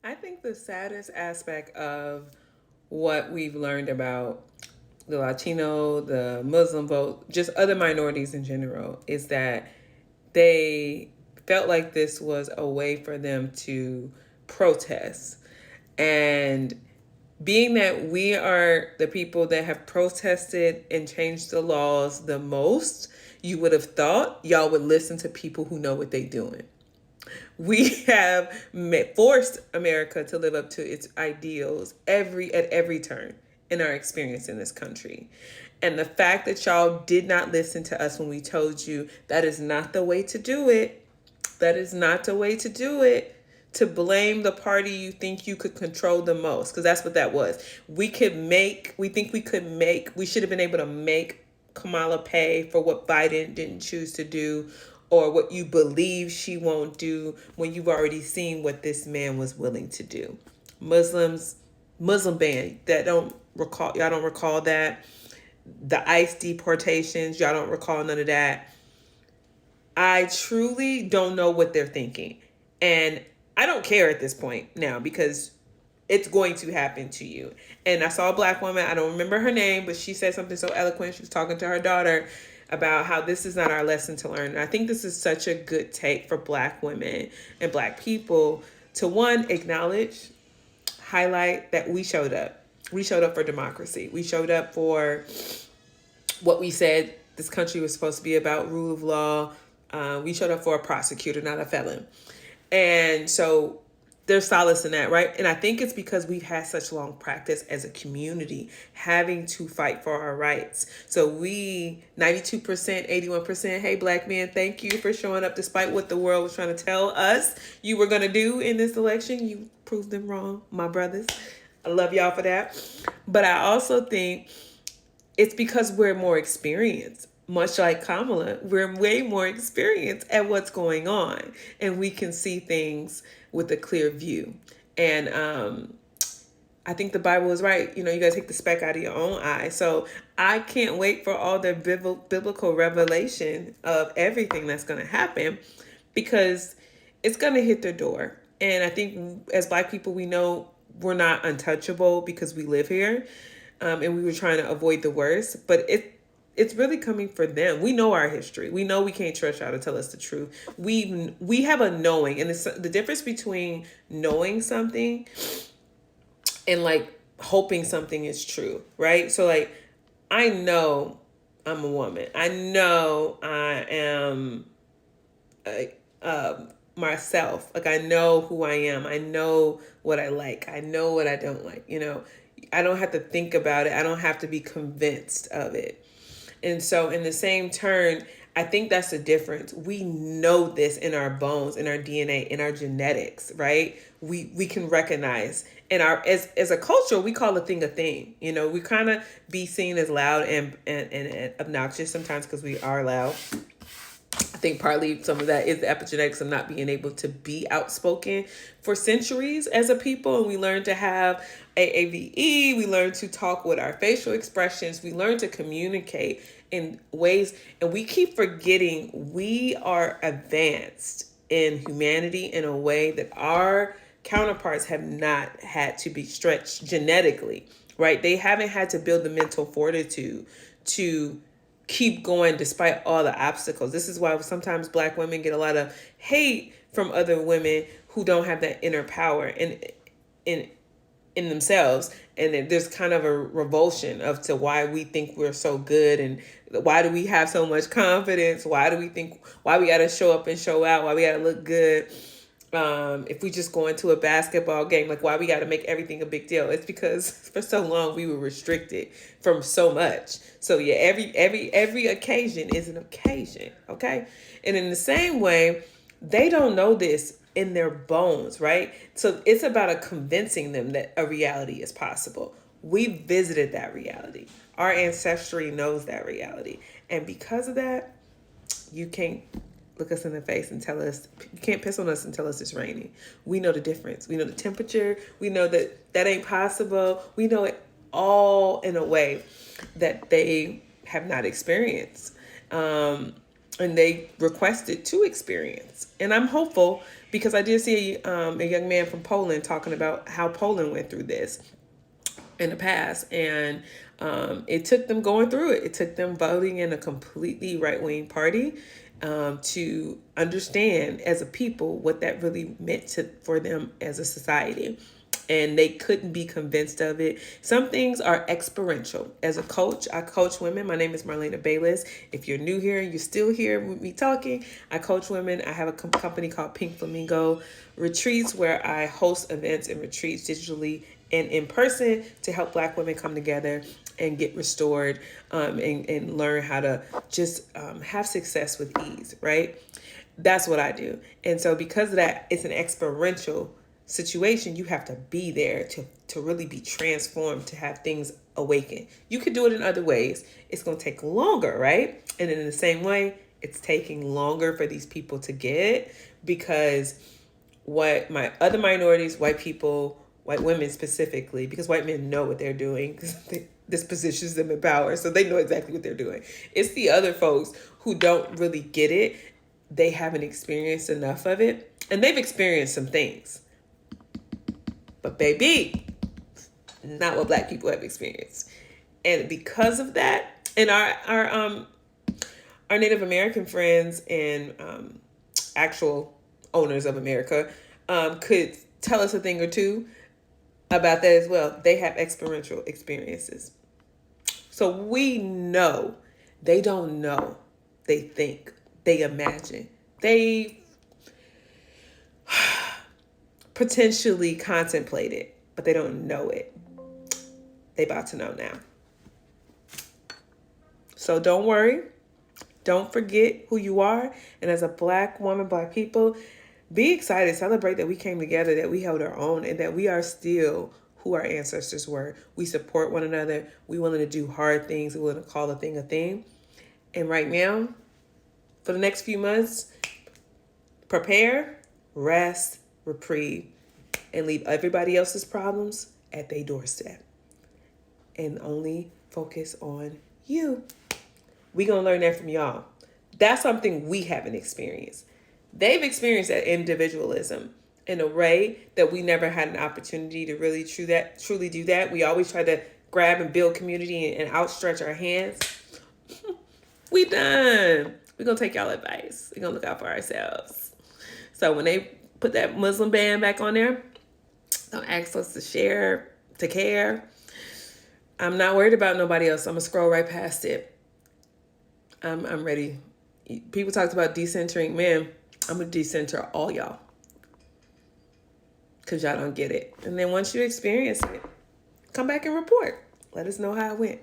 I think the saddest aspect of what we've learned about the Latino, the Muslim vote, just other minorities in general, is that they felt like this was a way for them to protest. And being that we are the people that have protested and changed the laws the most, you would have thought y'all would listen to people who know what they're doing. We have forced America to live up to its ideals at every turn in our experience in this country. And the fact that y'all did not listen to us when we told you that is not the way to do it, that is not the way to do it, to blame the party you think you could control the most, because that's what that was. We should have been able to make Kamala pay for what Biden didn't choose to do, or what you believe she won't do, when you've already seen what this man was willing to do. Muslims, Muslim ban, y'all don't recall that. The ICE deportations, y'all don't recall none of that. I truly don't know what they're thinking. And I don't care at this point now, because it's going to happen to you. And I saw a black woman, I don't remember her name, but she said something so eloquent. She was talking to her daughter about how this is not our lesson to learn. And I think this is such a good take for black women and black people to, one, acknowledge, highlight that we showed up. We showed up for democracy. We showed up for what we said this country was supposed to be about, rule of law. We showed up for a prosecutor, not a felon. And so there's solace in that, right? And I think it's because we've had such long practice as a community having to fight for our rights. So we, 92%, 81%, hey, black men, thank you for showing up despite what the world was trying to tell us you were going to do in this election. You proved them wrong, my brothers. I love y'all for that. But I also think it's because we're more experienced. Much like Kamala, we're way more experienced at what's going on, and we can see things with a clear view. And I think the Bible is right. You know, you got to take the speck out of your own eye. So I can't wait for all the biblical revelation of everything that's going to happen, because it's going to hit their door. And I think as black people, we know we're not untouchable because we live here, and we were trying to avoid the worst. But it's really coming for them. We know our history. We know we can't trust y'all to tell us the truth. We have a knowing, and the difference between knowing something and like hoping something is true, right? So like, I know I'm a woman. I know I am myself. Like, I know who I am. I know what I like. I know what I don't like. You know, I don't have to think about it. I don't have to be convinced of it. And so in the same turn, I think that's the difference. We know this in our bones, in our DNA, in our genetics, right? We can recognize. And as a culture, we call a thing. You know, we kind of be seen as loud and obnoxious sometimes because we are loud. I think partly some of that is the epigenetics of not being able to be outspoken for centuries as a people. And we learn to have AAVE. We learn to talk with our facial expressions. We learn to communicate in ways. And we keep forgetting we are advanced in humanity in a way that our counterparts have not had to be stretched genetically, right? They haven't had to build the mental fortitude to keep going despite all the obstacles. This is why sometimes black women get a lot of hate from other women who don't have that inner power in themselves, and there's kind of a revulsion of to why we think we're so good, and why do we have so much confidence, why we gotta show up and show out, why we gotta look good. If we just go into a basketball game, like, why we got to make everything a big deal? It's because for so long we were restricted from so much. So yeah, every occasion is an occasion, okay? And in the same way, they don't know this in their bones, right? So it's about convincing them that a reality is possible. We visited that reality. Our ancestry knows that reality, and because of that, you can't look us in the face and tell us, you can't piss on us and tell us it's raining. We know the difference. We know the temperature. We know that ain't possible. We know it all in a way that they have not experienced. and they requested to experience. And I'm hopeful because I did see a young man from Poland talking about how Poland went through this in the past, and it took them going through it. It took them voting in a completely right-wing party to understand as a people what that really meant for them as a society. And they couldn't be convinced of it. Some things are experiential. As a coach, I coach women. My name is Marlena Bayless. If you're new here and you're still here with me talking, I coach women. I have a company called Pink Flamingo Retreats, where I host events and retreats digitally and in person to help Black women come together and get restored, and learn how to just have success with ease, right? That's what I do. And so because of that, it's an experiential situation. You have to be there to really be transformed, to have things awaken. You could do it in other ways. It's going to take longer, right? And in the same way, it's taking longer for these people to get it, because what my other minorities, white people, white women specifically, because white men know what they're doing because this positions them in power, so they know exactly what they're doing. It's the other folks who don't really get it. They haven't experienced enough of it, and they've experienced some things. But baby, not what Black people have experienced. And because of that, and our Native American friends and actual owners of America could tell us a thing or two about that as well. They have experiential experiences. So we know they don't know. They think, they imagine, they potentially contemplate it, but they don't know it. They about to know now. So don't worry. Don't forget who you are. And as a Black woman, Black people, be excited. Celebrate that we came together, that we held our own, and that we are still who our ancestors were. We support one another. We willing to do hard things. We willing to call a thing a thing. And right now, for the next few months, prepare, rest, reprieve, and leave everybody else's problems at their doorstep. And only focus on you. We gonna learn that from y'all. That's something we haven't experienced. They've experienced that individualism in a way that we never had an opportunity to really truly do that. We always try to grab and build community and outstretch our hands. We done. We're gonna take y'all advice. We're gonna look out for ourselves. So when they put that Muslim ban back on there, don't ask us to share, to care. I'm not worried about nobody else. I'm gonna scroll right past it. I'm ready. People talked about decentering men. I'm gonna decenter all y'all, because y'all don't get it. And then once you experience it, come back and report. Let us know how it went.